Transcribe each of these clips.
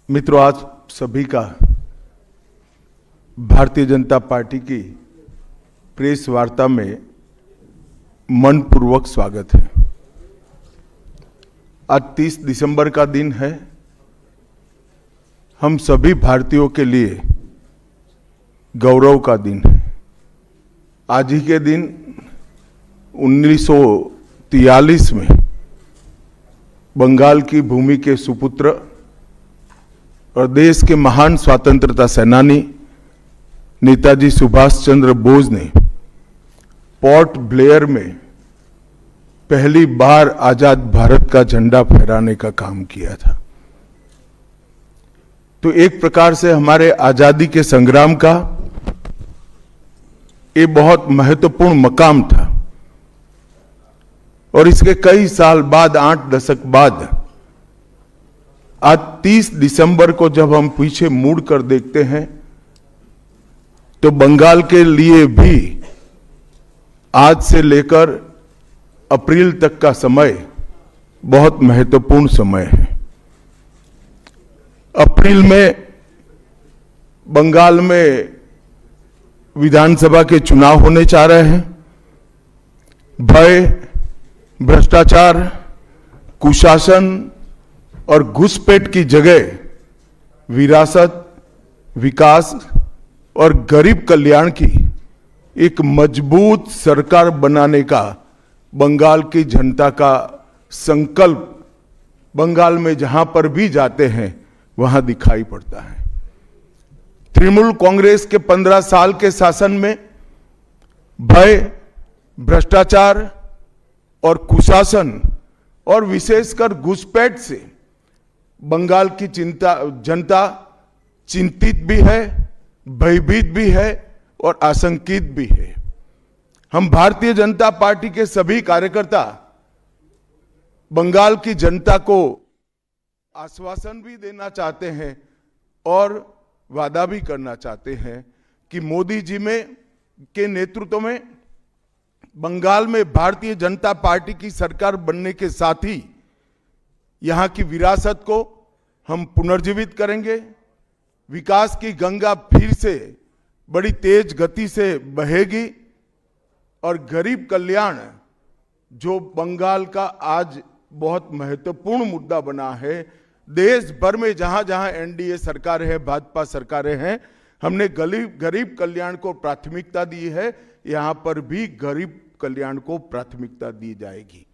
मित्रों, आज सभी का भारतीय जनता पार्टी की प्रेस वार्ता में मनपूर्वक स्वागत है। आज 30 दिसंबर का दिन है। हम सभी भारतीयों के लिए गौरव का दिन है। आज ही के दिन 1943 में बंगाल की भूमि के सुपुत्र और देश के महान स्वतंत्रता सेनानी नेताजी सुभाष चंद्र बोस ने पोर्ट ब्लेयर में पहली बार आजाद भारत का झंडा फहराने का काम किया था। तो एक प्रकार से हमारे आजादी के संग्राम का ये बहुत महत्वपूर्ण मकाम था। और इसके कई साल बाद, 8 दशक बाद, आज 30 दिसंबर को जब हम पीछे मुड़कर देखते हैं तो बंगाल के लिए भी आज से लेकर अप्रैल तक का समय बहुत महत्वपूर्ण समय है। अप्रैल में बंगाल में विधानसभा के चुनाव होने जा रहे हैं। भय, भ्रष्टाचार, कुशासन और घुसपैठ की जगह विरासत, विकास और गरीब कल्याण की एक मजबूत सरकार बनाने का बंगाल की जनता का संकल्प बंगाल में जहां पर भी जाते हैं वहां दिखाई पड़ता है। तृणमूल कांग्रेस के 15 साल के शासन में भय, भ्रष्टाचार और कुशासन और विशेषकर घुसपैठ से बंगाल की जनता चिंतित भी है, भयभीत भी है और आशंकित भी है। हम भारतीय जनता पार्टी के सभी कार्यकर्ता बंगाल की जनता को आश्वासन भी देना चाहते हैं और वादा भी करना चाहते हैं कि मोदी जी के नेतृत्व में बंगाल में भारतीय जनता पार्टी की सरकार बनने के साथ ही यहां की विरासत को हम पुनर्जीवित करेंगे। विकास की गंगा फिर से बड़ी तेज गति से बहेगी और गरीब कल्याण, जो बंगाल का आज बहुत महत्वपूर्ण मुद्दा बना है, देश भर में जहां जहां एनडीए सरकारें हैं, भाजपा सरकारें हैं, हमने गरीब कल्याण को प्राथमिकता दी है। यहां पर भी गरीब कल्याण को प्राथमिकता दी जाएगी।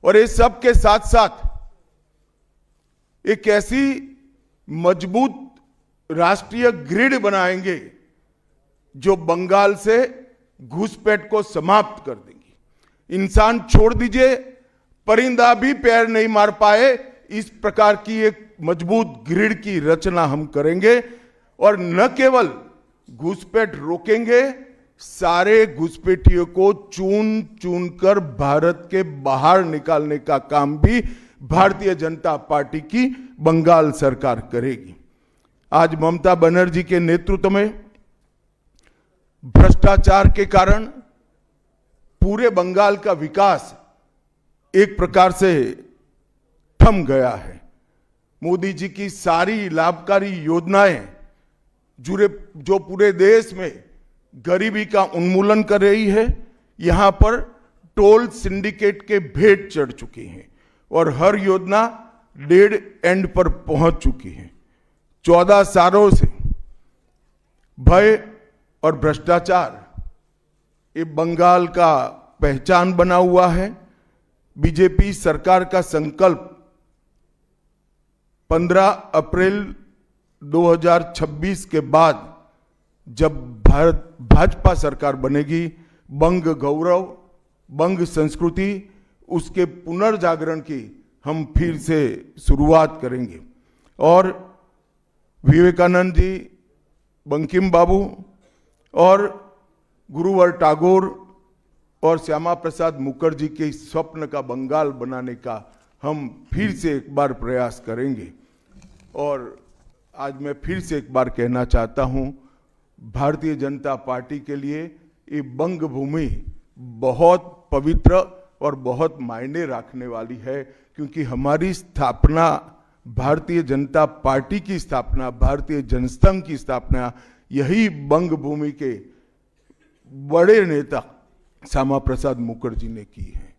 और इस सब के साथ साथ एक ऐसी मजबूत राष्ट्रीय ग्रिड बनाएंगे जो बंगाल से घुसपैठ को समाप्त कर देंगी। इंसान छोड़ दीजिए, परिंदा भी पैर नहीं मार पाए, इस प्रकार की एक मजबूत ग्रिड की रचना हम करेंगे। और न केवल घुसपैठ रोकेंगे, सारे घुसपैठियों को चुन चुन कर भारत के बाहर निकालने का काम भी भारतीय जनता पार्टी की बंगाल सरकार करेगी। आज ममता बनर्जी के नेतृत्व में भ्रष्टाचार के कारण पूरे बंगाल का विकास एक प्रकार से थम गया है। मोदी जी की सारी लाभकारी योजनाएं जो पूरे देश में गरीबी का उन्मूलन कर रही है, यहां पर टोल सिंडिकेट के भेंट चढ़ चुकी हैं और हर योजना डेड एंड पर पहुंच चुकी है। 14 सालों से भय और भ्रष्टाचार ये बंगाल का पहचान बना हुआ है। बीजेपी सरकार का संकल्प 15 अप्रैल 2026 के बाद जब भाजपा सरकार बनेगी, बंग गौरव, बंग संस्कृति, उसके पुनर्जागरण की हम फिर से शुरुआत करेंगे। और विवेकानंद जी, बंकिम बाबू और गुरुवर टैगोर और श्यामा प्रसाद मुखर्जी के स्वप्न का बंगाल बनाने का हम फिर से एक बार प्रयास करेंगे। और आज मैं फिर से एक बार कहना चाहता हूं, भारतीय जनता पार्टी के लिए ये बंग भूमि बहुत पवित्र और बहुत मायने रखने वाली है, क्योंकि हमारी स्थापना भारतीय जनता पार्टी की स्थापना, भारतीय जनसंघ की स्थापना यही बंग भूमि के बड़े नेता श्यामा प्रसाद मुखर्जी ने की है।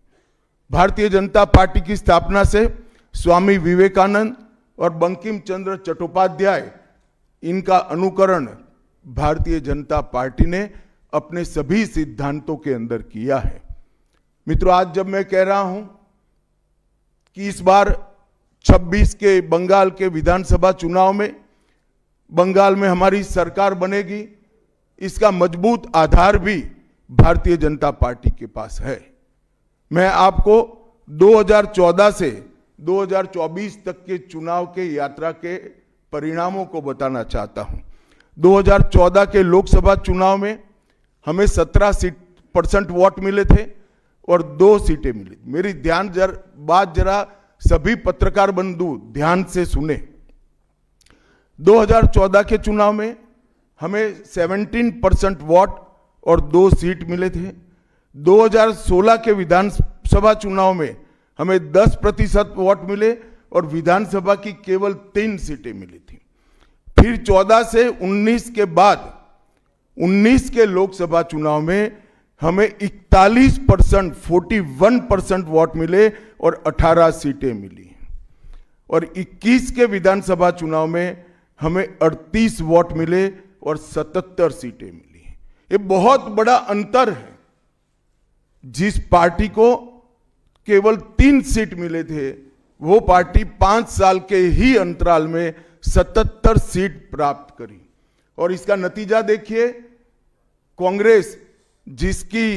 भारतीय जनता पार्टी की स्थापना से स्वामी विवेकानंद और बंकिम चंद्र चट्टोपाध्याय, इनका अनुकरण भारतीय जनता पार्टी ने अपने सभी सिद्धांतों के अंदर किया है। मित्रों, आज जब मैं कह रहा हूं कि इस बार 26 के बंगाल के विधानसभा चुनाव में बंगाल में हमारी सरकार बनेगी, इसका मजबूत आधार भी भारतीय जनता पार्टी के पास है। मैं आपको 2014 से 2024 तक के चुनाव के यात्रा के परिणामों को बताना चाहता हूं। 2014 के लोकसभा चुनाव में हमें 17% वोट मिले थे और 2 सीटें मिली। मेरी बात जरा सभी पत्रकार बंधु ध्यान से सुने। 2014 के चुनाव में हमें 17% वोट और 2 सीट मिले थे। 2016 के विधानसभा चुनाव में हमें 10% वोट मिले और विधानसभा की केवल 3 सीटें मिली थी। फिर 14 से 19 के बाद 19 के लोकसभा चुनाव में हमें 41% वोट मिले और 18 सीटें मिली। और 21 के विधानसभा चुनाव में हमें 38 वोट मिले और 77 सीटें मिली। ये बहुत बड़ा अंतर है। जिस पार्टी को केवल 3 सीट मिले थे, वो पार्टी 5 साल के ही अंतराल में 77 सीट प्राप्त करी। और इसका नतीजा देखिए, कांग्रेस, जिसकी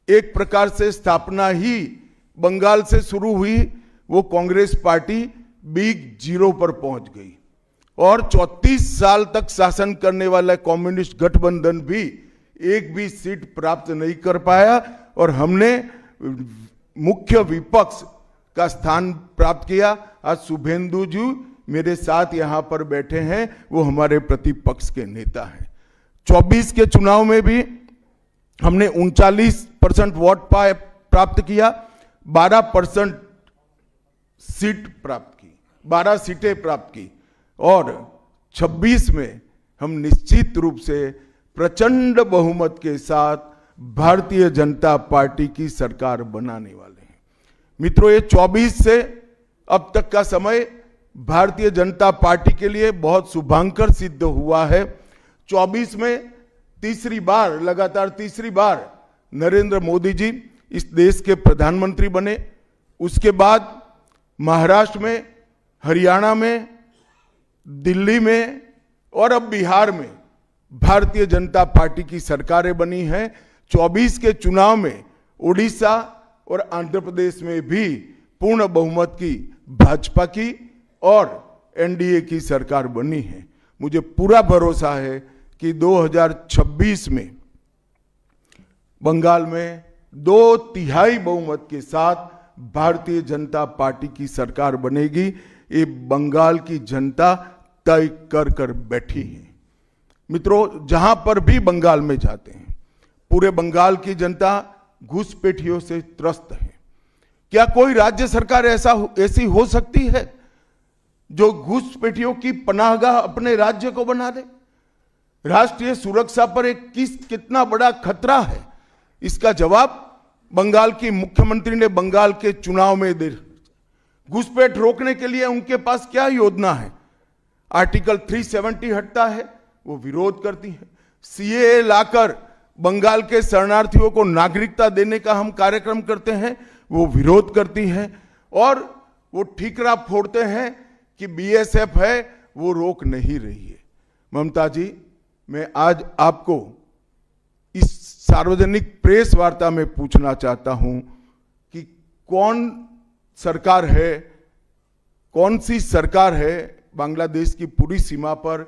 एक प्रकार से स्थापना ही बंगाल से शुरू हुई, वो कांग्रेस पार्टी बिग जीरो पर पहुंच गई। और 34 साल तक शासन करने वाला कम्युनिस्ट गठबंधन भी एक भी सीट प्राप्त नहीं कर पाया और हमने मुख्य विपक्ष का स्थान प्राप्त किया। आज शुभेंदु जी मेरे साथ यहां पर बैठे हैं, वो हमारे प्रतिपक्ष के नेता हैं। 24 के चुनाव में भी हमने 39% वोट प्राप्त किया, 12% सीट प्राप्त की, 12 सीटें प्राप्त की। और 26 में हम निश्चित रूप से प्रचंड बहुमत के साथ भारतीय जनता पार्टी की सरकार बनाने वाले हैं। मित्रों, ये 24 से अब तक का समय भारतीय जनता पार्टी के लिए बहुत शुभंकर सिद्ध हुआ है। 24 में लगातार तीसरी बार नरेंद्र मोदी जी इस देश के प्रधानमंत्री बने। उसके बाद महाराष्ट्र में, हरियाणा में, दिल्ली में और अब बिहार में भारतीय जनता पार्टी की सरकारें बनी हैं। 24 के चुनाव में उड़ीसा और आंध्र प्रदेश में भी पूर्ण बहुमत की भाजपा की और एनडीए की सरकार बनी है। मुझे पूरा भरोसा है कि 2026 में बंगाल में 2/3 बहुमत के साथ भारतीय जनता पार्टी की सरकार बनेगी। ये बंगाल की जनता तय कर बैठी है। मित्रों, जहां पर भी बंगाल में जाते हैं, पूरे बंगाल की जनता घुसपैठियों से त्रस्त है। क्या कोई राज्य सरकार ऐसी हो सकती है जो घुसपैठियों की पनाहगाह अपने राज्य को बना दे? राष्ट्रीय सुरक्षा पर कितना बड़ा खतरा है, इसका जवाब बंगाल की मुख्यमंत्री ने बंगाल के चुनाव में दे। घुसपैठ रोकने के लिए उनके पास क्या योजना है? आर्टिकल 370 हटता है, वो विरोध करती है। सीएए लाकर बंगाल के शरणार्थियों को नागरिकता देने का हम कार्यक्रम करते हैं, वो विरोध करती हैं। और वो ठीकरा फोड़ते हैं कि बीएसएफ है, वो रोक नहीं रही है। ममता जी, मैं आज आपको इस सार्वजनिक प्रेस वार्ता में पूछना चाहता हूं कि कौन सी सरकार है बांग्लादेश की पूरी सीमा पर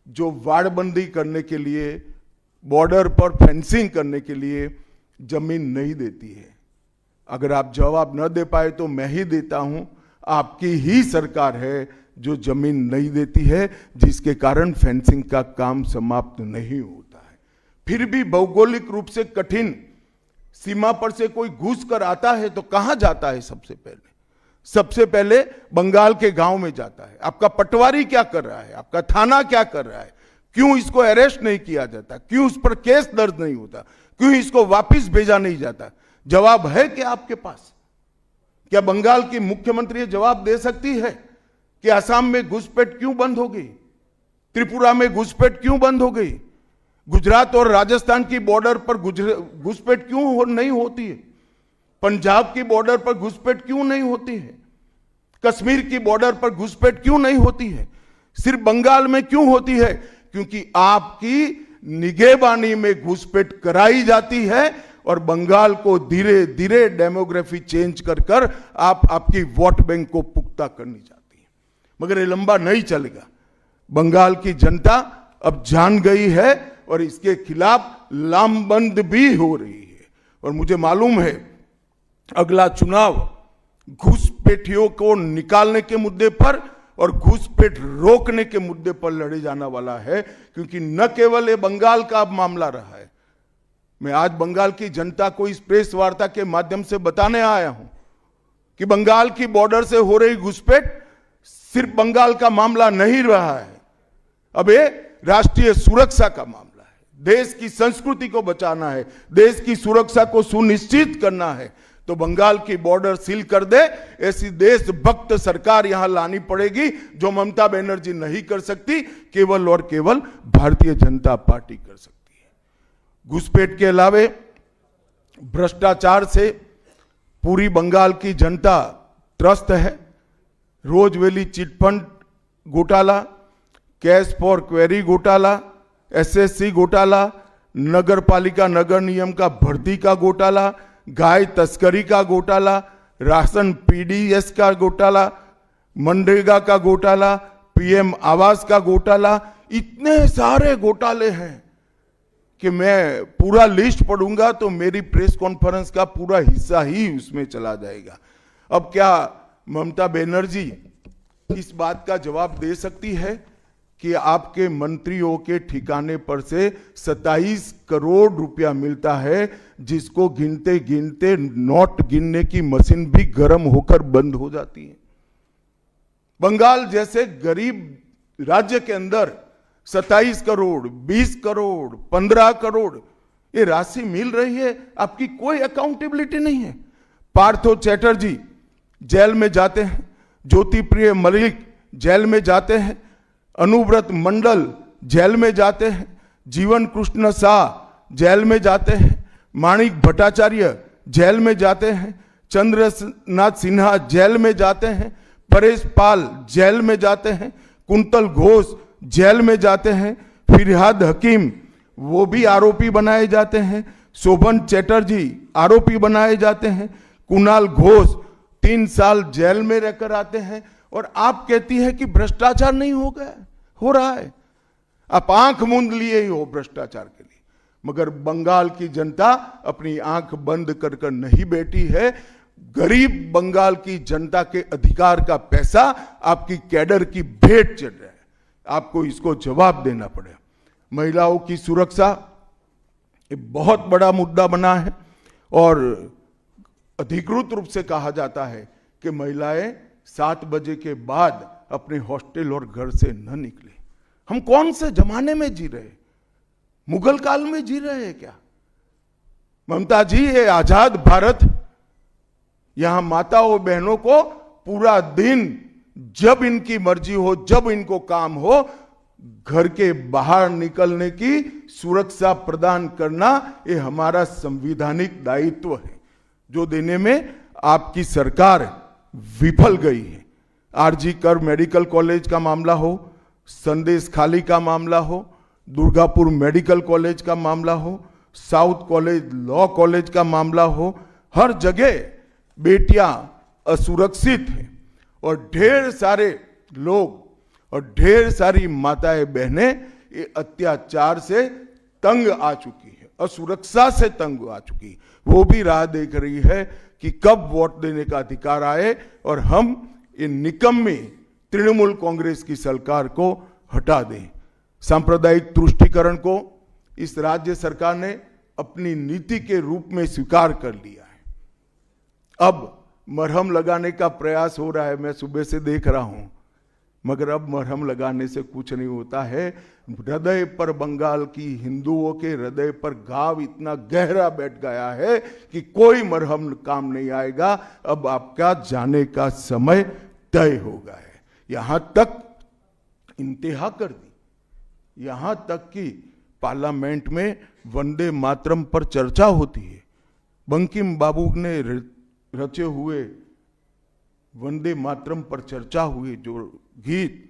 जो वाड़बंदी करने के लिए, बॉर्डर पर फेंसिंग करने के लिए जमीन नहीं देती है? अगर आप जवाब न दे पाए तो मैं ही देता हूं। आपकी ही सरकार है जो जमीन नहीं देती है, जिसके कारण फेंसिंग का काम समाप्त नहीं होता है। फिर भी भौगोलिक रूप से कठिन सीमा पर से कोई घुस कर आता है तो कहां जाता है? सबसे पहले सबसे पहले बंगाल के गांव में जाता है। आपका पटवारी क्या कर रहा है, आपका थाना क्या कर रहा है, क्यों इसको अरेस्ट नहीं किया जाता, क्यों उस पर केस दर्ज नहीं होता, क्यों इसको वापस भेजा नहीं जाता? जवाब है क्या आपके पास? क्या बंगाल की मुख्यमंत्री जवाब दे सकती है कि असम में घुसपैठ क्यों बंद हो गई, त्रिपुरा में घुसपैठ क्यों बंद हो गई, गुजरात और राजस्थान की बॉर्डर पर घुसपैठ क्यों नहीं होती है, पंजाब की बॉर्डर पर घुसपैठ क्यों नहीं होती है, कश्मीर की बॉर्डर पर घुसपैठ क्यों नहीं होती है, सिर्फ बंगाल में क्यों होती है? क्योंकि आपकी निगहबानी में घुसपैठ कराई जाती है और बंगाल को धीरे धीरे डेमोग्राफी चेंज कर कर आपकी वोट बैंक को पुख्ता करनी चाहती है। मगर ये लंबा नहीं चलेगा। बंगाल की जनता अब जान गई है और इसके खिलाफ लामबंद भी हो रही है। और मुझे मालूम है अगला चुनाव घुसपैठियों को निकालने के मुद्दे पर और घुसपैठ रोकने के मुद्दे पर लड़े जाने वाला है, क्योंकि न केवल ये बंगाल का अब मामला रहा है। मैं आज बंगाल की जनता को इस प्रेस वार्ता के माध्यम से बताने आया हूं कि बंगाल की बॉर्डर से हो रही घुसपैठ सिर्फ बंगाल का मामला नहीं रहा है, अब ये राष्ट्रीय सुरक्षा का मामला है। देश की संस्कृति को बचाना है, देश की सुरक्षा को सुनिश्चित करना है, तो बंगाल की बॉर्डर सील कर दे, ऐसी देशभक्त सरकार यहां लानी पड़ेगी जो ममता बनर्जी नहीं कर सकती, केवल और केवल भारतीय जनता पार्टी कर सकती है। घुसपैठ के अलावे भ्रष्टाचार से पूरी बंगाल की जनता त्रस्त है। रोजवेली चिटफंड घोटाला, कैश फॉर क्वेरी घोटाला, एसएससी घोटाला, नगर पालिका नगर नियम का भर्ती का घोटाला, गाय तस्करी का घोटाला, राशन पीडीएस का घोटाला, मनरेगा का घोटाला, पीएम आवास का घोटाला, इतने सारे घोटाले हैं कि मैं पूरा लिस्ट पढ़ूंगा तो मेरी प्रेस कॉन्फ्रेंस का पूरा हिस्सा ही उसमें चला जाएगा। अब क्या ममता बनर्जी इस बात का जवाब दे सकती है कि आपके मंत्रियों के ठिकाने पर से 27 करोड़ रुपया मिलता है, जिसको गिनते गिनते नोट गिनने की मशीन भी गर्म होकर बंद हो जाती है? बंगाल जैसे गरीब राज्य के अंदर 27 करोड़, 20 करोड़, 15 करोड़ ये राशि मिल रही है, आपकी कोई अकाउंटेबिलिटी नहीं है। पार्थो चैटर्जी जेल में जाते हैं, ज्योति प्रिय मलिक जेल में जाते हैं, अनुव्रत मंडल जेल में जाते हैं, जीवन कृष्ण शाह जेल में जाते हैं, माणिक भट्टाचार्य जेल में जाते हैं, चंद्रनाथ सिन्हा जेल में जाते हैं, परेश पाल जेल में जाते हैं, कुंतल घोष जेल में जाते हैं, फिरहाद हकीम वो भी आरोपी बनाए जाते हैं, शोभन चैटर्जी आरोपी बनाए जाते हैं, कुणाल घोष 3 साल जेल में रहकर आते हैं, और आप कहती है कि भ्रष्टाचार नहीं हो गया, हो रहा है। आप आंख मूंद लिए ही हो भ्रष्टाचार के लिए, मगर बंगाल की जनता अपनी आंख बंद कर कर नहीं बैठी है। गरीब बंगाल की जनता के अधिकार का पैसा आपकी कैडर की भेंट चढ़ रहा है, आपको इसको जवाब देना पड़ेगा। महिलाओं की सुरक्षा एक बहुत बड़ा मुद्दा बना है और अधिकृत रूप से कहा जाता है कि महिलाएं 7 बजे के बाद अपने हॉस्टल और घर से न निकले। हम कौन से जमाने में जी रहे? मुगल काल में जी रहे हैं क्या? ममता जी, ये आजाद भारत, यहां माताओं बहनों को पूरा दिन जब इनकी मर्जी हो, जब इनको काम हो, घर के बाहर निकलने की सुरक्षा प्रदान करना ये हमारा संवैधानिक दायित्व है, जो देने में आपकी सरकार विफल गई है। आरजी कर मेडिकल कॉलेज का मामला हो, संदेश खाली का मामला हो, दुर्गापुर मेडिकल कॉलेज का मामला हो, साउथ कॉलेज लॉ कॉलेज का मामला हो, हर जगह बेटियां असुरक्षित हैं और ढेर सारे लोग और ढेर सारी माताएं बहनें ये अत्याचार से तंग आ चुकी है, असुरक्षा से तंग आ चुकी है। वो भी राह देख रही है कि कब वोट देने का अधिकार आए और हम इन निकम्मी तृणमूल कांग्रेस की सरकार को हटा दें। सांप्रदायिक तुष्टीकरण को इस राज्य सरकार ने अपनी नीति के रूप में स्वीकार कर लिया है। अब मरहम लगाने का प्रयास हो रहा है, मैं सुबह से देख रहा हूं, मगर अब मरहम लगाने से कुछ नहीं होता है। हृदय पर, बंगाल की हिंदुओं के हृदय पर घाव इतना गहरा बैठ गया है कि कोई मरहम काम नहीं आएगा। अब आपका जाने का समय तय हो गया है। यहां तक इंतहा कर दी, यहां तक कि पार्लियामेंट में वंदे मातरम पर चर्चा होती है। बंकिम बाबू ने रचे हुए वंदे मातरम पर चर्चा हुई, जो गीत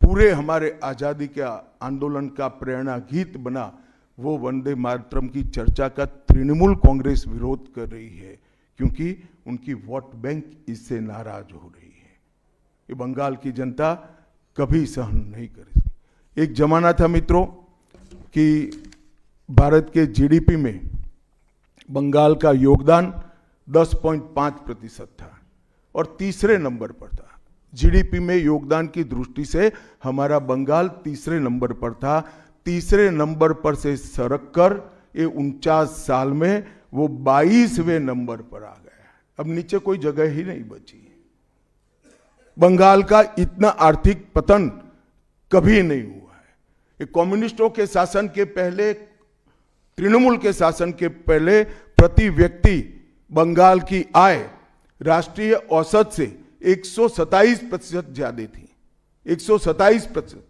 पूरे हमारे आजादी के आंदोलन का प्रेरणा गीत बना, वो वंदे मातरम की चर्चा का तृणमूल कांग्रेस विरोध कर रही है, क्योंकि उनकी वोट बैंक इससे नाराज हो रही है। ये बंगाल की जनता कभी सहन नहीं करेगी। एक जमाना था मित्रों कि भारत के जीडीपी में बंगाल का योगदान 10.5% था और तीसरे नंबर पर था। जीडीपी में योगदान की दृष्टि से हमारा बंगाल तीसरे नंबर पर था। तीसरे नंबर पर से सरक कर ये 49 साल में वो 22वें नंबर पर आ गया। अब नीचे कोई जगह ही नहीं बची। बंगाल का इतना आर्थिक पतन कभी नहीं हुआ है। ये कम्युनिस्टों के शासन के पहले, तृणमूल के शासन के पहले प्रति व्यक्ति बंगाल की आय राष्ट्रीय औसत से 127% ज्यादा थी। 127%।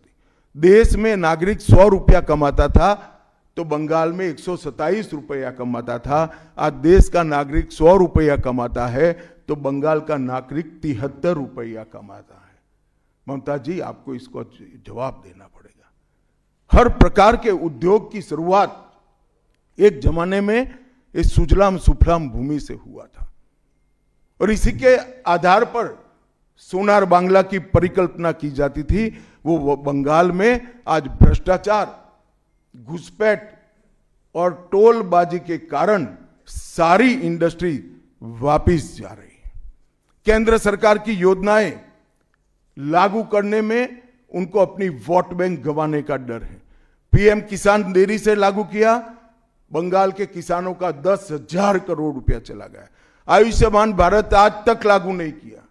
देश में नागरिक 100 रुपया कमाता था तो बंगाल में 127 रुपया कमाता था। आज देश का नागरिक 100 रुपया कमाता है तो बंगाल का नागरिक 73 रुपया कमाता है। ममता जी, आपको इसको जवाब देना पड़ेगा। हर प्रकार के उद्योग की शुरुआत एक जमाने में इस सुजलाम सुफलाम भूमि से हुआ था और इसी के आधार पर सोनार बांग्ला की परिकल्पना की जाती थी। वो बंगाल में आज भ्रष्टाचार, घुसपैठ और टोलबाजी के कारण सारी इंडस्ट्री वापिस जा रही है। केंद्र सरकार की योजनाएं लागू करने में उनको अपनी वोट बैंक गंवाने का डर है। पीएम किसान देरी से लागू किया, बंगाल के किसानों का 10,000 करोड़ रुपया चला गया। आयुष्मान भारत आज तक लागू नहीं किया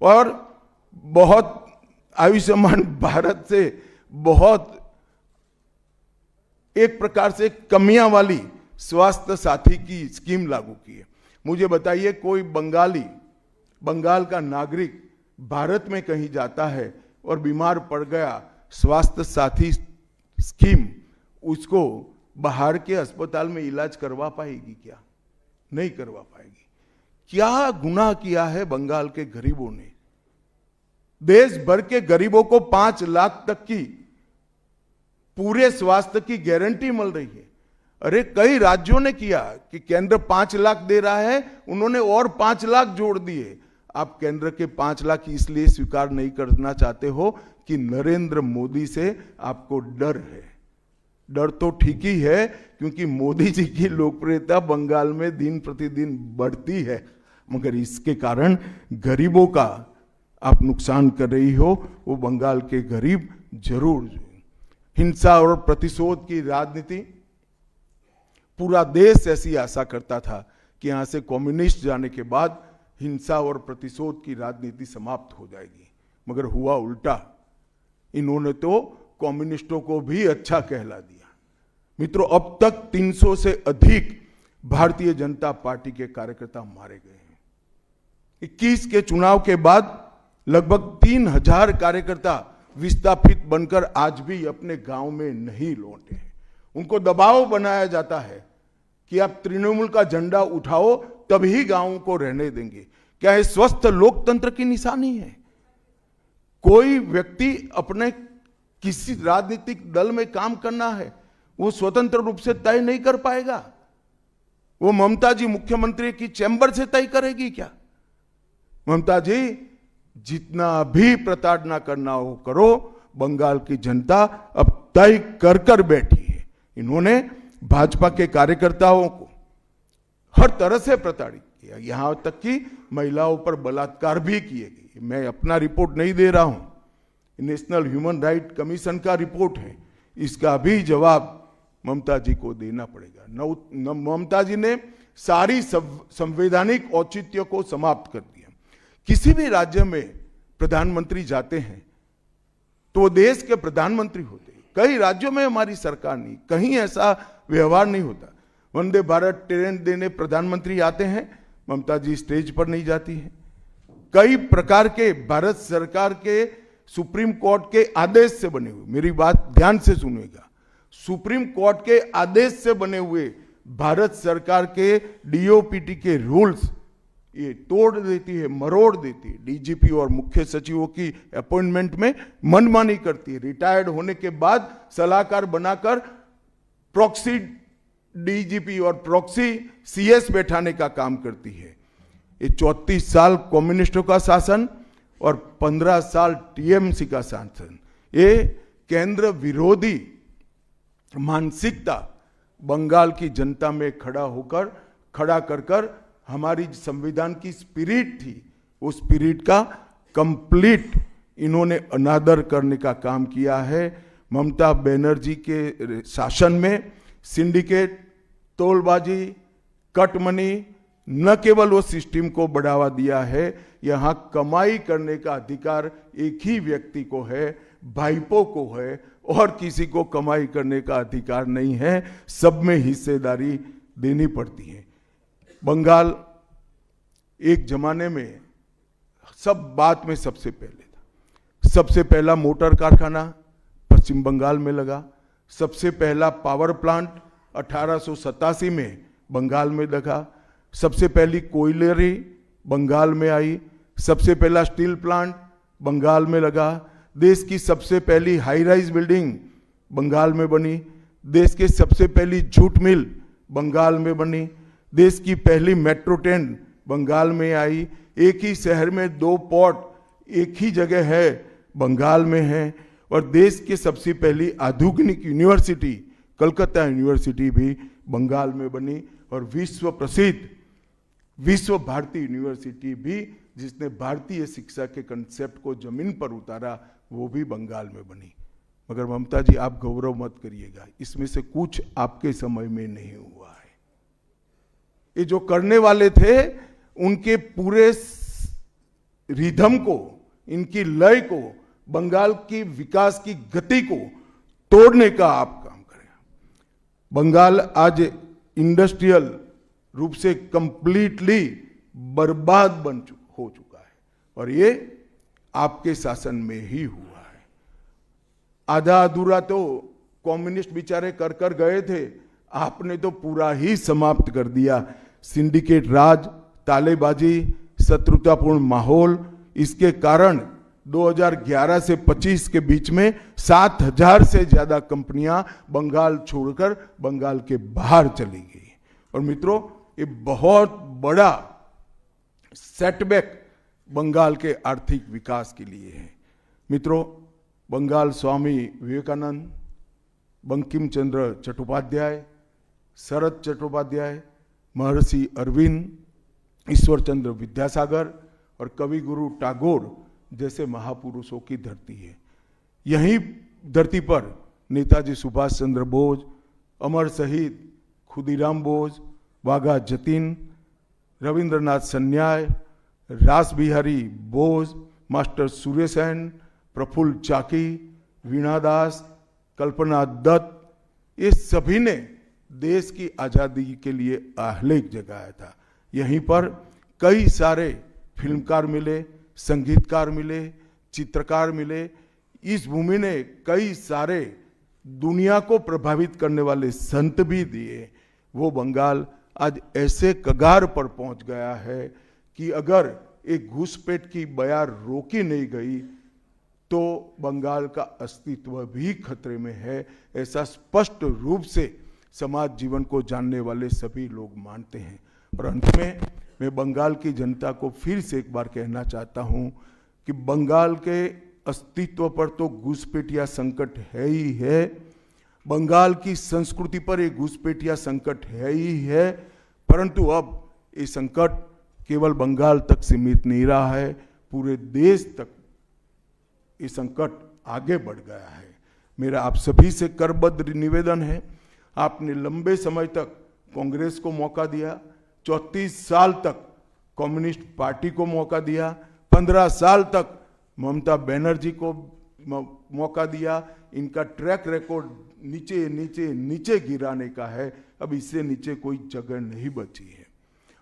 और बहुत आयुष्मान भारत से बहुत एक प्रकार से कमियां वाली स्वास्थ्य साथी की स्कीम लागू की है। मुझे बताइए, कोई बंगाली, बंगाल का नागरिक भारत में कहीं जाता है और बीमार पड़ गया, स्वास्थ्य साथी स्कीम उसको बाहर के अस्पताल में इलाज करवा पाएगी क्या? नहीं करवा पाएगी। क्या गुनाह किया है बंगाल के गरीबों ने? देश भर के गरीबों को 5 लाख तक की पूरे स्वास्थ्य की गारंटी मिल रही है। अरे कई राज्यों ने किया कि केंद्र 5 लाख दे रहा है, उन्होंने और 5 लाख जोड़ दिए। आप केंद्र के 5 लाख इसलिए स्वीकार नहीं करना चाहते हो कि नरेंद्र मोदी से आपको डर है। डर तो ठीक ही है, क्योंकि मोदी जी की लोकप्रियता बंगाल में दिन प्रतिदिन बढ़ती है, मगर इसके कारण गरीबों का आप नुकसान कर रही हो। वो बंगाल के गरीब जरूर। हिंसा और प्रतिशोध की राजनीति, पूरा देश ऐसी आशा करता था कि यहां से कम्युनिस्ट जाने के बाद हिंसा और प्रतिशोध की राजनीति समाप्त हो जाएगी, मगर हुआ उल्टा। इन्होंने तो कम्युनिस्टों को भी अच्छा कहला दिया। मित्रों, अब तक 300 से अधिक भारतीय जनता पार्टी के कार्यकर्ता मारे गए हैं। 21 के चुनाव के बाद लगभग 3000 कार्यकर्ता विस्थापित बनकर आज भी अपने गांव में नहीं लौटे हैं। उनको दबाव बनाया जाता है कि आप तृणमूल का झंडा उठाओ तभी गांवों को रहने देंगे। क्या ये स्वस्थ लोकतंत्र की निशानी है? कोई व्यक्ति अपने किसी राजनीतिक दल में काम करना है, वो स्वतंत्र रूप से तय नहीं कर पाएगा। वो ममता जी मुख्यमंत्री की चैम्बर से तय करेगी क्या? ममता जी, जितना भी प्रताड़ना करना हो करो, बंगाल की जनता अब तय कर कर बैठी है। इन्होंने भाजपा के कार्यकर्ताओं को हर तरह से प्रताड़ित किया, यहां तक कि महिलाओं पर बलात्कार भी किए गए। मैं अपना रिपोर्ट नहीं दे रहा हूं, नेशनल ह्यूमन राइट कमीशन का रिपोर्ट है। इसका भी जवाब ममता जी को देना पड़ेगा। ममता जी ने सारी संवैधानिक औचित्य को समाप्त कर दिया। किसी भी राज्य में प्रधानमंत्री जाते हैं तो वो देश के प्रधानमंत्री होते हैं। कई राज्यों में हमारी सरकार नहीं, कहीं ऐसा व्यवहार नहीं होता। वंदे भारत ट्रेन देने प्रधानमंत्री आते हैं, ममता जी स्टेज पर नहीं जाती हैं। कई प्रकार के भारत सरकार के सुप्रीम कोर्ट के आदेश से बने हुए, मेरी बात ध्यान से सुनिएगा, सुप्रीम कोर्ट के आदेश से बने हुए भारत सरकार के डीओपीटी के रूल्स ये तोड़ देती है, मरोड़ देती है। डीजीपी और मुख्य सचिवों की अपॉइंटमेंट में मनमानी करती है। रिटायर्ड होने के बाद सलाहकार बनाकर प्रॉक्सी डीजीपी और प्रॉक्सी सीएस बैठाने का काम करती है। ये 34 साल कम्युनिस्टों का शासन और 15 साल टीएमसी का शासन, ये केंद्र विरोधी मानसिकता बंगाल की जनता में खड़ा कर हमारी संविधान की स्पिरिट थी, उस स्पिरिट का कंप्लीट इन्होंने अनादर करने का काम किया है। ममता बनर्जी के शासन में सिंडिकेट, तोलबाजी, कट मनी, न केवल वो सिस्टम को बढ़ावा दिया है, यहां कमाई करने का अधिकार एक ही व्यक्ति को है, भाईपो को है, और किसी को कमाई करने का अधिकार नहीं है। सब में हिस्सेदारी देनी पड़ती है। बंगाल एक जमाने में सब बात में सबसे पहले था। सबसे पहला मोटर कारखाना पश्चिम बंगाल में लगा। सबसे पहला पावर प्लांट 1887 में बंगाल में लगा। सबसे पहली कोयलरी बंगाल में आई। सबसे पहला स्टील प्लांट बंगाल में लगा। देश की सबसे पहली हाई राइज बिल्डिंग बंगाल में बनी। देश के सबसे पहली जूट मिल बंगाल में बनी। देश की पहली मेट्रो ट्रेन बंगाल में आई। एक ही शहर में 2 पोर्ट एक ही जगह है, बंगाल में है। और देश की सबसे पहली आधुनिक यूनिवर्सिटी कलकत्ता यूनिवर्सिटी भी बंगाल में बनी। और विश्व प्रसिद्ध विश्व भारती यूनिवर्सिटी भी, जिसने भारतीय शिक्षा के कंसेप्ट को जमीन पर उतारा, वो भी बंगाल में बनी। मगर ममता जी, आप गौरव मत करिएगा, इसमें से कुछ आपके समय में नहीं हुआ है। ये जो करने वाले थे, उनके पूरे रिदम को, इनकी लय को, बंगाल की विकास की गति को तोड़ने का आप काम करें। बंगाल आज इंडस्ट्रियल रूप से कंप्लीटली बर्बाद हो चुका है, और ये आपके शासन में ही हुआ है। आधा अधूरा तो कम्युनिस्ट बेचारे कर गए थे, आपने तो पूरा ही समाप्त कर दिया। सिंडिकेट राज, तालेबाजी, शत्रुतापूर्ण माहौल, इसके कारण 2011 से 25 के बीच में 7000 से ज्यादा कंपनियां बंगाल छोड़कर बंगाल के बाहर चली गई। और मित्रों, ये बहुत बड़ा सेटबैक बंगाल के आर्थिक विकास के लिए है। मित्रों, बंगाल स्वामी विवेकानंद, बंकिम चंद्र चट्टोपाध्याय, शरद चट्टोपाध्याय, महर्षि अरविंद, ईश्वर चंद्र विद्यासागर और कवि गुरु टैगोर जैसे महापुरुषों की धरती है। यही धरती पर नेताजी सुभाष चंद्र बोस, अमर शहीद खुदीराम बोस, वाघा जतीन, रविंद्रनाथ सन्याय, रास बिहारी बोस, मास्टर सुरेश सेन, प्रफुल्ल चाकी, वीणा दास, कल्पना दत्त, ये सभी ने देश की आज़ादी के लिए आहलेख जगाया था। यहीं पर कई सारे फिल्मकार मिले, संगीतकार मिले, चित्रकार मिले। इस भूमि ने कई सारे दुनिया को प्रभावित करने वाले संत भी दिए। वो बंगाल आज ऐसे कगार पर पहुंच गया है कि अगर एक घुसपैठ की बयार रोकी नहीं गई तो बंगाल का अस्तित्व भी खतरे में है। ऐसा स्पष्ट रूप से समाज जीवन को जानने वाले सभी लोग मानते हैं। और अंत में मैं बंगाल की जनता को फिर से एक बार कहना चाहता हूं कि बंगाल के अस्तित्व पर तो घुसपैठिया संकट है ही है, बंगाल की संस्कृति पर एक घुसपैठिया संकट है ही है, परंतु अब ये संकट केवल बंगाल तक सीमित नहीं रहा है, पूरे देश तक ये संकट आगे बढ़ गया है। मेरा आप सभी से करबद्ध निवेदन है, आपने लंबे समय तक कांग्रेस को मौका दिया, 34 साल तक कम्युनिस्ट पार्टी को मौका दिया, 15 साल तक ममता बनर्जी को मौका दिया। इनका ट्रैक रिकॉर्ड नीचे नीचे नीचे गिराने का है, अब इससे नीचे कोई जगह नहीं बची है।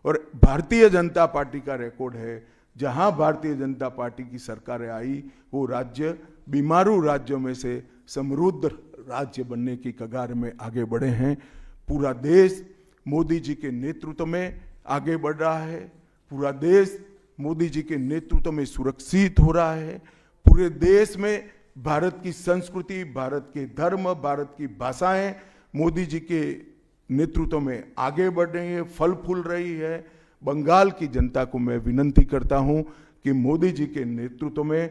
और भारतीय जनता पार्टी का रिकॉर्ड है, जहां भारतीय जनता पार्टी की सरकारें आई वो राज्य बीमारू राज्यों में से समृद्ध राज्य बनने की कगार में आगे बढ़े हैं। पूरा देश मोदी जी के नेतृत्व में आगे बढ़ रहा है, पूरा देश मोदी जी के नेतृत्व में सुरक्षित हो रहा है। पूरे देश में भारत की संस्कृति, भारत के धर्म, भारत की भाषाएं मोदी जी के नेतृत्व में आगे बढ़ रही है, फल फूल रही है। बंगाल की जनता को मैं विनती करता हूं कि मोदी जी के नेतृत्व में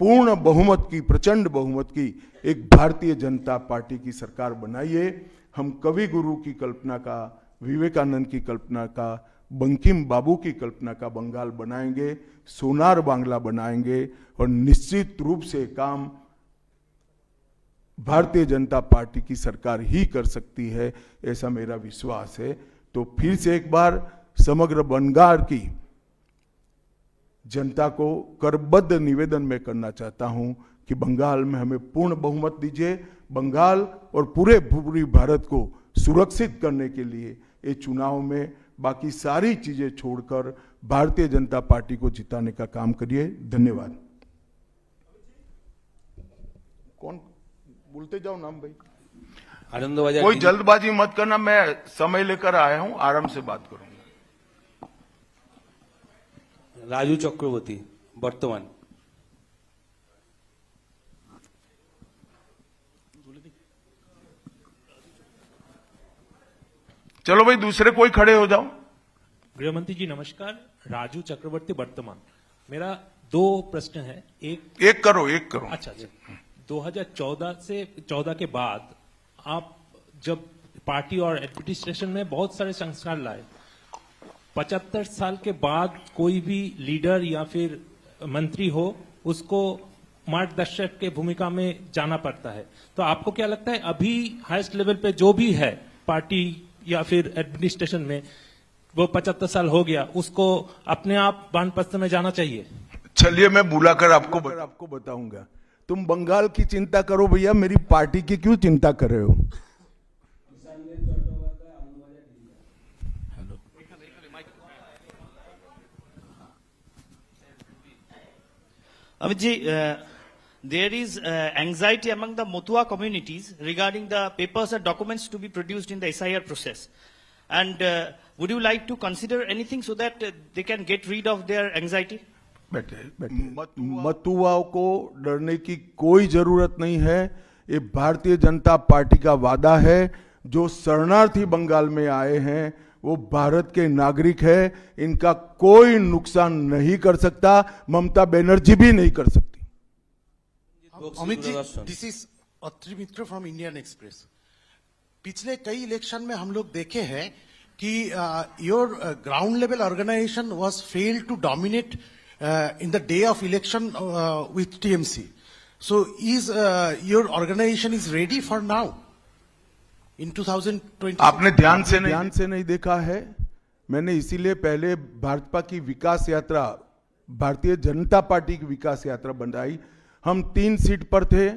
पूर्ण बहुमत की, प्रचंड बहुमत की एक भारतीय जनता पार्टी की सरकार बनाइए। हम कवि गुरु की कल्पना का, विवेकानंद की कल्पना का, बंकिम बाबू की कल्पना का बंगाल बनाएंगे, सोनार बांग्ला बनाएंगे और निश्चित रूप से काम भारतीय जनता पार्टी की सरकार ही कर सकती है, ऐसा मेरा विश्वास है। तो फिर से एक बार समग्र बंगाल की जनता को करबद्ध निवेदन में करना चाहता हूं कि बंगाल में हमें पूर्ण बहुमत दीजिए। बंगाल और पूरे भारत को सुरक्षित करने के लिए ये चुनाव में बाकी सारी चीजें छोड़कर भारतीय जनता पार्टी को जिताने का काम करिए। धन्यवाद। कौन बोलते जाओ नाम भाई, आनंद कोई जल्दबाजी मत करना, मैं समय लेकर आया हूं, आराम से बात करूंगा। राजू चक्रवर्ती बर्तमान। चलो भाई दूसरे कोई खड़े हो जाओ। गृहमंत्री जी नमस्कार, राजू चक्रवर्ती वर्तमान। मेरा 2 प्रश्न है। एक करो। अच्छा। 2014 के बाद आप जब पार्टी और एडमिनिस्ट्रेशन में बहुत सारे संस्कार लाए, 75 साल के बाद कोई भी लीडर या फिर मंत्री हो उसको मार्गदर्शक के भूमिका में जाना पड़ता है। तो आपको क्या लगता है अभी हाईएस्ट लेवल पे जो भी है पार्टी या फिर एडमिनिस्ट्रेशन में, वो 75 साल हो गया, उसको अपने आप वानप्रस्थ में जाना चाहिए? चलिए मैं बुलाकर आपको बताऊंगा। तुम बंगाल की चिंता करो भैया, मेरी पार्टी की क्यों चिंता कर रहे हो? Amit ji, there is anxiety among the Motua communities regarding the papers and documents to be produced in the SIR process. And would you like to consider anything so that they can get rid of their anxiety? मतुआओं को डरने की कोई जरूरत नहीं है। ये Bharatiya Janata party का वादा है। जो शरणार्थी बंगाल में आए हैं वो भारत के नागरिक है, इनका कोई नुकसान नहीं कर सकता, ममता बनर्जी भी नहीं कर सकती। Amit ji, this is Atri Mitra from Indian Express. पिछले कई इलेक्शन में हम लोग देखे हैं कि your ground level organisation was failed to dominate in the day of election with TMC. So is your organization is ready for now in 2020? आपने ध्यान से नहीं देखा है। मैंने इसीलिए पहले भाजपा की विकास यात्रा, भारतीय जनता पार्टी की विकास यात्रा बनाई। हम 3 सीट पर थे,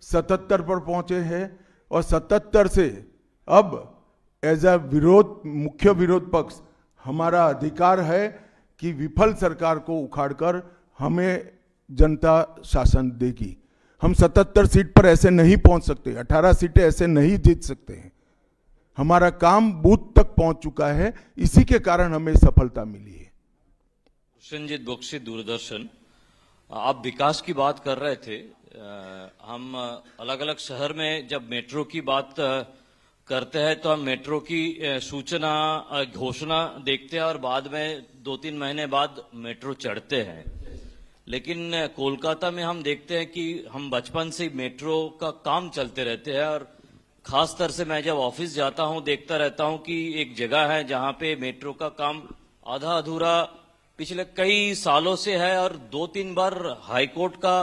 77 पर पहुंचे हैं और 77 से अब एज अ मुख्य विरोध पक्ष हमारा अधिकार है कि विफल सरकार को उखाड़कर हमें जनता शासन देगी। हम 77 सीट पर ऐसे नहीं पहुंच सकते, 18 सीटें ऐसे नहीं जीत सकते हैं। हमारा काम बूथ तक पहुंच चुका है, इसी के कारण हमें सफलता मिली है। प्रसन्नजीत बख्शी, दूरदर्शन। आप विकास की बात कर रहे थे। हम अलग अलग शहर में जब मेट्रो की बात करते हैं तो हम मेट्रो की सूचना, घोषणा देखते हैं और बाद में 2-3 महीने बाद मेट्रो चढ़ते हैं। लेकिन कोलकाता में हम देखते हैं कि हम बचपन से मेट्रो का काम चलते रहते हैं और खास तौर से मैं जब ऑफिस जाता हूं देखता रहता हूं कि एक जगह है जहां पे मेट्रो का काम आधा अधूरा पिछले कई सालों से है और 2-3 बार हाईकोर्ट का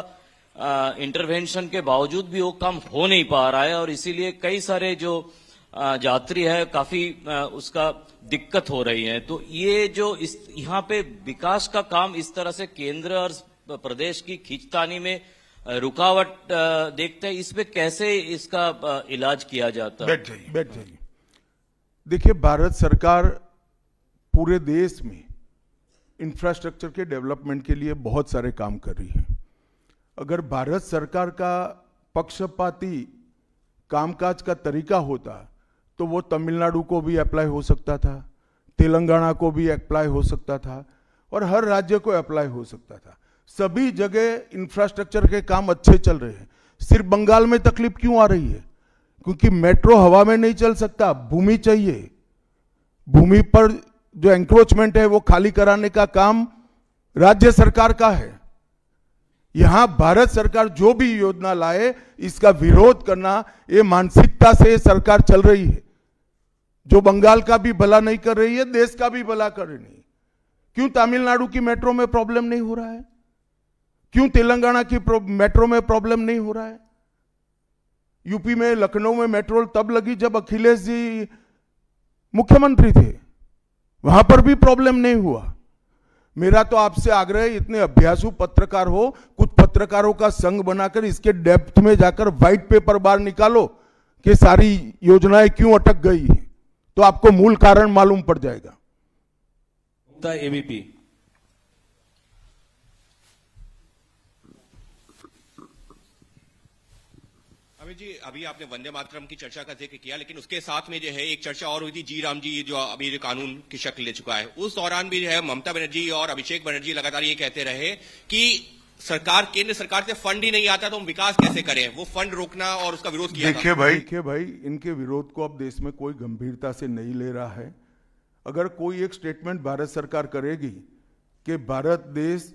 इंटरवेंशन के बावजूद भी वो काम हो नहीं पा रहा है और इसीलिए कई सारे जो यात्री है काफी उसका दिक्कत हो रही है। तो ये जो इस यहाँ पे विकास का काम इस तरह से केंद्र और प्रदेश की खींचतानी में रुकावट देखते हैं, इसमें कैसे इसका इलाज किया जाता है? बैठ जाइए। देखिए, भारत सरकार पूरे देश में इंफ्रास्ट्रक्चर के डेवलपमेंट के लिए बहुत सारे काम कर रही है। अगर भारत सरकार का पक्षपाती कामकाज का तरीका होता तो वो तमिलनाडु को भी अप्लाई हो सकता था, तेलंगाना को भी अप्लाई हो सकता था और हर राज्य को अप्लाई हो सकता था। सभी जगह इंफ्रास्ट्रक्चर के काम अच्छे चल रहे हैं। सिर्फ बंगाल में तकलीफ क्यों आ रही है? क्योंकि मेट्रो हवा में नहीं चल सकता, भूमि चाहिए। भूमि पर जो एंक्रोचमेंट है वो खाली कराने का काम राज्य सरकार का है। यहां भारत सरकार जो भी योजना लाए इसका विरोध करना, ये मानसिकता से सरकार चल रही है, जो बंगाल का भी भला नहीं कर रही है, देश का भी भला कर रही है। क्यों तमिलनाडु की मेट्रो में प्रॉब्लम नहीं हो रहा है? क्यों तेलंगाना की मेट्रो में प्रॉब्लम नहीं हो रहा है? यूपी में लखनऊ में मेट्रो तब लगी जब अखिलेश जी मुख्यमंत्री थे, वहां पर भी प्रॉब्लम नहीं हुआ। मेरा तो आपसे आग्रह है, इतने अभ्यासु पत्रकार हो, कुछ पत्रकारों का संघ बनाकर इसके डेप्थ में जाकर व्हाइट पेपर बाहर निकालो कि सारी योजनाएं क्यों अटक गई है, तो आपको मूल कारण मालूम पड़ जाएगा। एबीपी। अमित जी, अभी आपने वंदे मातरम की चर्चा का जिक्र किया, लेकिन उसके साथ में जो है एक चर्चा और हुई थी, जी राम जी जो अभी जो कानून की शक्ल ले चुका है, उस दौरान भी जो है ममता बनर्जी और अभिषेक बनर्जी लगातार ये कहते रहे कि सरकार, केंद्र सरकार से फंड ही नहीं आता तो हम विकास कैसे करें, वो फंड रोकना और उसका विरोध किया। देखिए भाई, इनके विरोध को अब देश में कोई गंभीरता से नहीं ले रहा है। अगर कोई एक स्टेटमेंट भारत सरकार करेगी कि भारत देश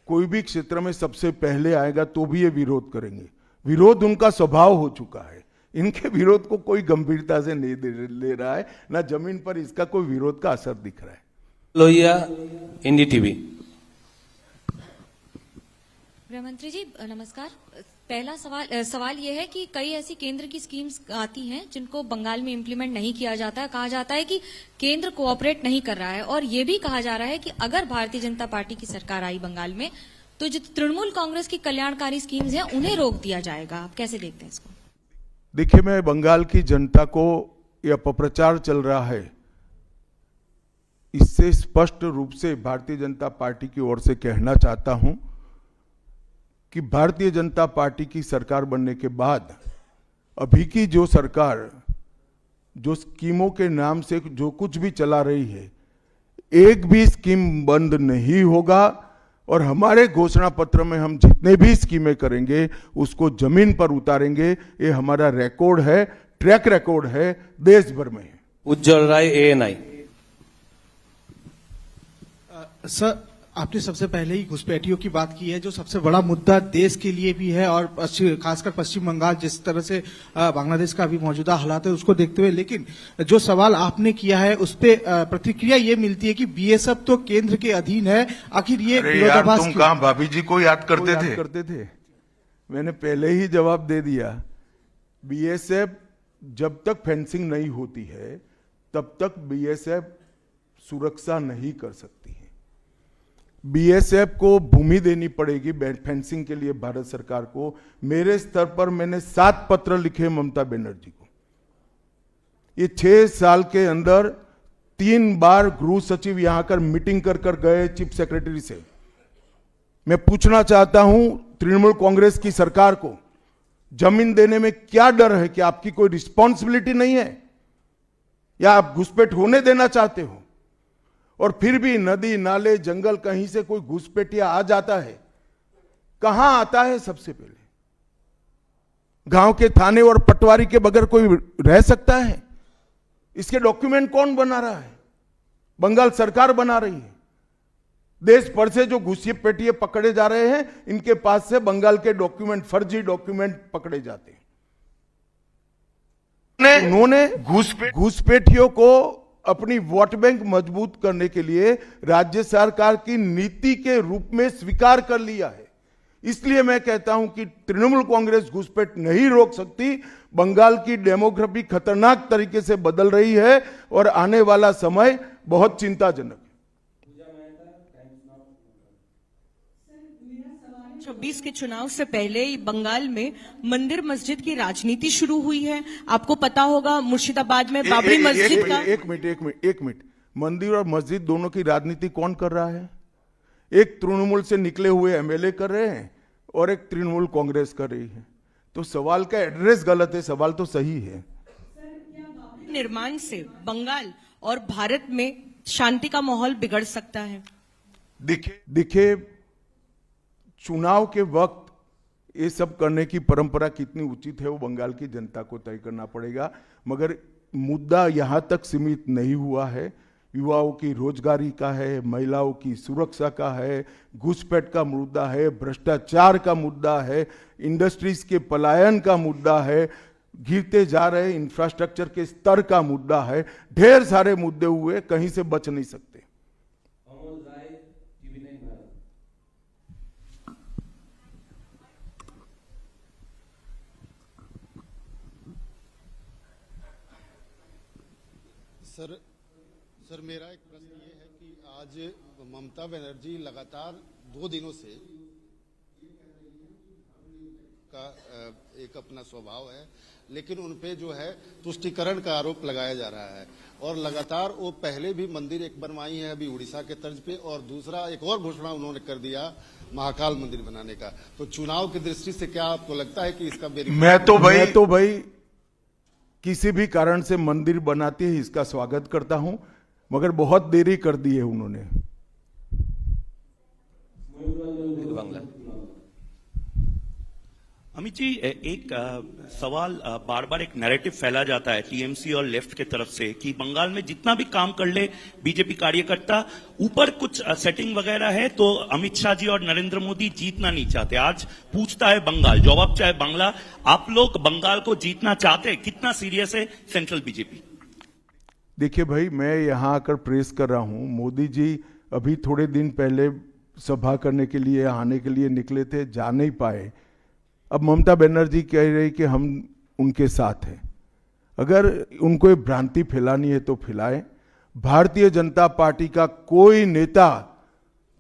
कोई भी क्षेत्र में सबसे पहले आएगा तो भी ये विरोध करेंगे। विरोध उनका स्वभाव हो चुका है। इनके विरोध को कोई गंभीरता से नहीं ले रहा है, ना जमीन पर इसका कोई विरोध का असर दिख रहा है। लोहिया, एनडीटीवी। गृहमंत्री जी नमस्कार। पहला सवाल यह है कि कई ऐसी केंद्र की स्कीम्स आती हैं जिनको बंगाल में इम्प्लीमेंट नहीं किया जाता है। कहा जाता है कि केंद्र कोऑपरेट नहीं कर रहा है और ये भी कहा जा रहा है कि अगर भारतीय जनता पार्टी की सरकार आई बंगाल में तो जो तृणमूल कांग्रेस की कल्याणकारी स्कीम्स हैं उन्हें रोक दिया जाएगा। आप कैसे देखते हैं इसको? देखिए, मैं बंगाल की जनता को यह अपप्रचार चल रहा है, इससे स्पष्ट रूप से भारतीय जनता पार्टी की ओर से कहना चाहता हूं कि भारतीय जनता पार्टी की सरकार बनने के बाद अभी की जो सरकार जो स्कीमों के नाम से जो कुछ भी चला रही है, एक भी स्कीम बंद नहीं होगा और हमारे घोषणा पत्र में हम जितने भी स्कीमें करेंगे उसको जमीन पर उतारेंगे। ये हमारा रिकॉर्ड है, ट्रैक रिकॉर्ड है, देश भर में। उज्जवल राय, एएनआई। सर, आपने सबसे पहले ही घुसपैठियों की बात की है, जो सबसे बड़ा मुद्दा देश के लिए भी है और खासकर पश्चिम बंगाल जिस तरह से बांग्लादेश का अभी मौजूदा हालात है उसको देखते हुए। लेकिन जो सवाल आपने किया है उस पे प्रतिक्रिया ये मिलती है कि बीएसएफ तो केंद्र के अधीन है, आखिर ये विरोधाभास तुम कहां भाभी जी को याद करते थे? मैंने पहले ही जवाब दे दिया। बीएसएफ जब तक फेंसिंग नहीं होती है तब तक बीएसएफ सुरक्षा नहीं कर सकती है। बीएसएफ को भूमि देनी पड़ेगी फेंसिंग के लिए भारत सरकार को। मेरे स्तर पर मैंने 7 पत्र लिखे ममता बनर्जी को। ये 6 साल के अंदर 3 बार गृह सचिव यहां आकर मीटिंग कर गए चीफ सेक्रेटरी से। मैं पूछना चाहता हूं तृणमूल कांग्रेस की सरकार को, जमीन देने में क्या डर है? कि आपकी कोई रिस्पॉन्सिबिलिटी नहीं है या आप घुसपैठ होने देना चाहते हो? और फिर भी नदी नाले जंगल कहीं से कोई घुसपैठिया आ जाता है, कहां आता है? सबसे पहले गांव के थाने और पटवारी के बगैर कोई रह सकता है? इसके डॉक्यूमेंट कौन बना रहा है? बंगाल सरकार बना रही है। देश भर से जो घुसपैठिए पकड़े जा रहे हैं, इनके पास से बंगाल के डॉक्यूमेंट, फर्जी डॉक्यूमेंट पकड़े जाते हैं। उन्होंने घुसपैठियों को अपनी वोट बैंक मजबूत करने के लिए राज्य सरकार की नीति के रूप में स्वीकार कर लिया है। इसलिए मैं कहता हूं कि तृणमूल कांग्रेस घुसपैठ नहीं रोक सकती। बंगाल की डेमोग्राफी खतरनाक तरीके से बदल रही है और आने वाला समय बहुत चिंताजनक है। 26 के चुनाव से पहले बंगाल में मंदिर मस्जिद की राजनीति शुरू हुई है। आपको पता होगा मुर्शिदाबाद में बाबरी मस्जिद का। एक मिनट, मंदिर और मस्जिद दोनों की राजनीति कौन कर रहा है? एक तृणमूल से निकले हुए एमएलए कर रहे हैं और एक तृणमूल कांग्रेस कर रही है। तो सवाल का एड्रेस गलत है, सवाल तो सही है। निर्माण से बंगाल और भारत में शांति का माहौल बिगड़ सकता है। देखिए, चुनाव के वक्त ये सब करने की परंपरा कितनी उचित है वो बंगाल की जनता को तय करना पड़ेगा, मगर मुद्दा यहां तक सीमित नहीं हुआ है। युवाओं की रोजगारी का है, महिलाओं की सुरक्षा का है, घुसपैठ का मुद्दा है, भ्रष्टाचार का मुद्दा है, इंडस्ट्रीज के पलायन का मुद्दा है, गिरते जा रहे इंफ्रास्ट्रक्चर के स्तर का मुद्दा है। ढेर सारे मुद्दे हुए, कहीं से बच नहीं सकते। सर मेरा एक प्रश्न ये है कि आज ममता बनर्जी लगातार 2 दिनों से का एक अपना स्वभाव है, लेकिन उनपे जो है तुष्टीकरण का आरोप लगाया जा रहा है और लगातार वो पहले भी मंदिर एक बनवाई है अभी उड़ीसा के तर्ज पे, और दूसरा एक और घोषणा उन्होंने कर दिया महाकाल मंदिर बनाने का। तो चुनाव की दृष्टि से क्या आपको लगता है कि इसका मैं तो भाई किसी भी कारण से मंदिर बनाती है इसका स्वागत करता हूं, मगर बहुत देरी कर दी है उन्होंने। अमित जी, एक सवाल बार बार एक नैरेटिव फैला जाता है टीएमसी और लेफ्ट के तरफ से कि बंगाल में जितना भी काम कर ले बीजेपी कार्यकर्ता, ऊपर कुछ सेटिंग वगैरह है तो अमित शाह जी और नरेंद्र मोदी जीतना नहीं चाहते। आज पूछता है बंगाल, जवाब चाहे बांग्ला, आप लोग बंगाल को जीतना चाहते हैं? कितना सीरियस है सेंट्रल बीजेपी? देखिए भाई, मैं यहां आकर प्रेस कर रहा हूं। मोदी जी अभी थोड़े दिन पहले सभा करने के लिए आने के लिए निकले थे, जा नहीं पाए। अब ममता बनर्जी कह रही कि हम उनके साथ हैं। अगर उनको ये भ्रांति फैलानी है तो फैलाएं। भारतीय जनता पार्टी का कोई नेता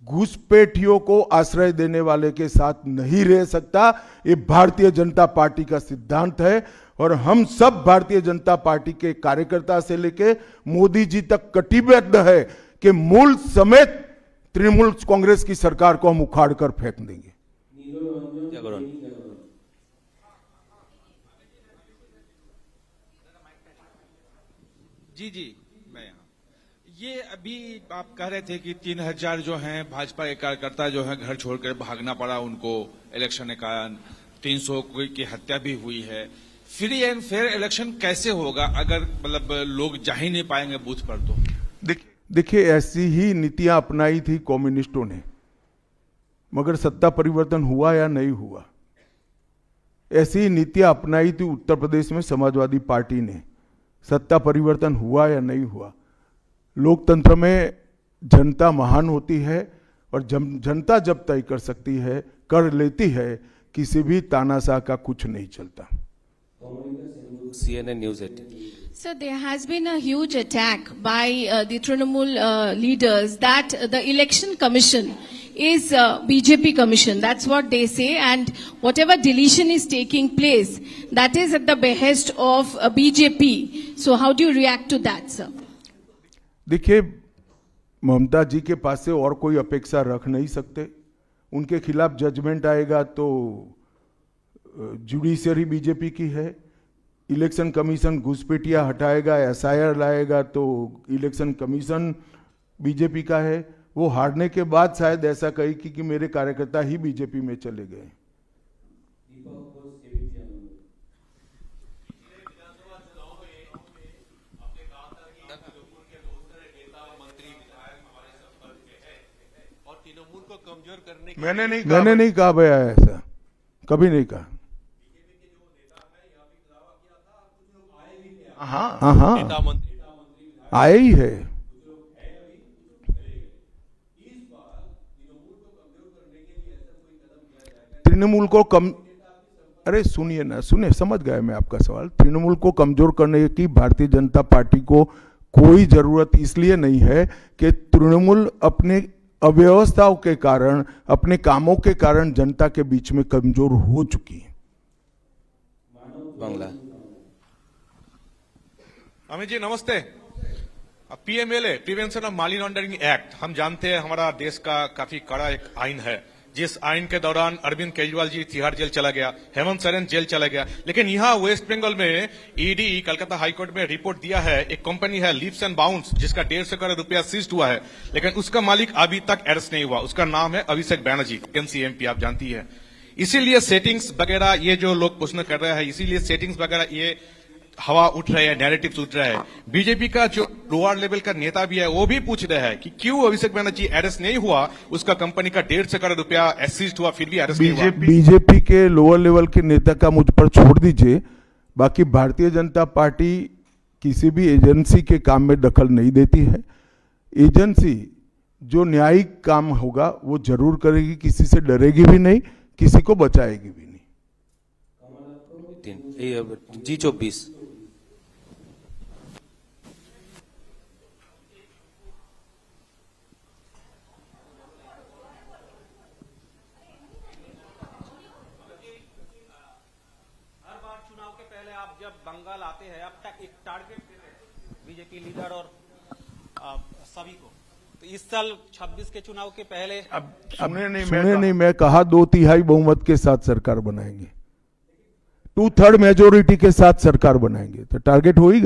घुसपैठियों को आश्रय देने वाले के साथ नहीं रह सकता। ये भारतीय जनता पार्टी का सिद्धांत है और हम सब भारतीय जनता पार्टी के कार्यकर्ता से लेके मोदी जी तक कटिबद्ध है कि मूल समेत तृणमूल कांग्रेस की सरकार को हम उखाड़ कर फेंक देंगे। जी मैं यहाँ, ये अभी आप कह रहे थे कि 3000 जो हैं भाजपा के कार्यकर्ता जो हैं घर छोड़कर भागना पड़ा उनको इलेक्शन के कारण, 300 की हत्या भी हुई है। फ्री एंड फेयर इलेक्शन कैसे होगा अगर मतलब लोग जा ही नहीं पाएंगे बूथ पर? तो देखिए, ऐसी ही नीतियां अपनाई थी कम्युनिस्टों ने, मगर सत्ता परिवर्तन हुआ या नहीं हुआ। ऐसी ही नीतियां अपनाई थी उत्तर प्रदेश में समाजवादी पार्टी ने, सत्ता परिवर्तन हुआ या नहीं हुआ। लोकतंत्र में जनता महान होती है और जनता जब तय कर सकती है, कर लेती है, किसी भी तानाशाह का कुछ नहीं चलता। CNN News 18. Sir, there has been a huge attack by the Trinamool leaders that the election commission is BJP commission. That's what they say, and whatever deletion is taking place, that is at the behest of BJP. So how do you react to that, sir? देखिए, ममता जी के पास से और कोई अपेक्षा रख नहीं सकते। उनके खिलाफ जजमेंट आएगा तो जुडिशरी बीजेपी की है, इलेक्शन कमीशन घुसपैठिया हटाएगा, एसआईआर लाएगा तो इलेक्शन कमीशन बीजेपी का है। वो हारने के बाद शायद ऐसा कही कि मेरे कार्यकर्ता ही बीजेपी में चले गए। मैंने नहीं कहा भैया, ऐसा कभी नहीं कहा। हाँ, आए ही है। तृणमूल को कम, अरे सुनिए ना, सुनिए, समझ गया मैं आपका सवाल। तृणमूल को कमजोर करने की भारतीय जनता पार्टी को कोई जरूरत इसलिए नहीं है कि तृणमूल अपने अव्यवस्थाओं के कारण, अपने कामों के कारण जनता के बीच में कमजोर हो चुकी है। बांग्ला। अमित जी नमस्ते। PMLA, prevention of money laundering act, हम जानते हैं हमारा देश का काफी कड़ा एक आइन है, जिस आइन के दौरान अरविंद केजरीवाल जी तिहाड़ जेल चला गया, हेमंत सोरेन जेल चला गया। लेकिन यहाँ वेस्ट बंगाल में ईडी कलकत्ता हाईकोर्ट में रिपोर्ट दिया है, एक कंपनी है लीप्स एंड बाउंड्स जिसका 150 करोड़ रुपया सीज्ड हुआ है, लेकिन उसका मालिक अभी तक अरेस्ट नहीं हुआ। उसका नाम है अभिषेक बैनर्जी, एमसीएमपी, आप जानती है। इसीलिए सेटिंग्स वगैरह ये जो लोग प्रश्न कर रहे हैं, इसीलिए सेटिंग्स वगैरह ये हवा उठ रहे हैं, नैरेटिव्स उठ रहे हैं। बीजेपी का जो लोअर लेवल का नेता भी है वो भी पूछ रहे हैं कि क्यों अभिषेक बैनर्जी अरेस्ट नहीं हुआ, उसका कंपनी का 150 करोड़ रुपया सीज्ड हुआ फिर भी अरेस्ट नहीं हुआ। बीजेपी के लोअर लेवल के नेता का मुझ पर छोड़ दीजिए, बाकी भारतीय जनता पार्टी किसी भी एजेंसी के काम में दखल नहीं देती है। एजेंसी जो न्यायिक काम होगा वो जरूर करेगी, किसी से डरेगी भी नहीं, किसी को बचाएगी भी नहीं। G24। जब बंगाल आते हैं अब तक एक टारगेट देते हैं बीजेपी लीडर और सभी को, तो इस साल 26 के चुनाव के पहले अब सुने नहीं, मैं कहा 2/3 बहुमत के साथ सरकार बनाएंगे, 2/3 मेजोरिटी के साथ सरकार बनाएंगे, तो टारगेट हो ही गया।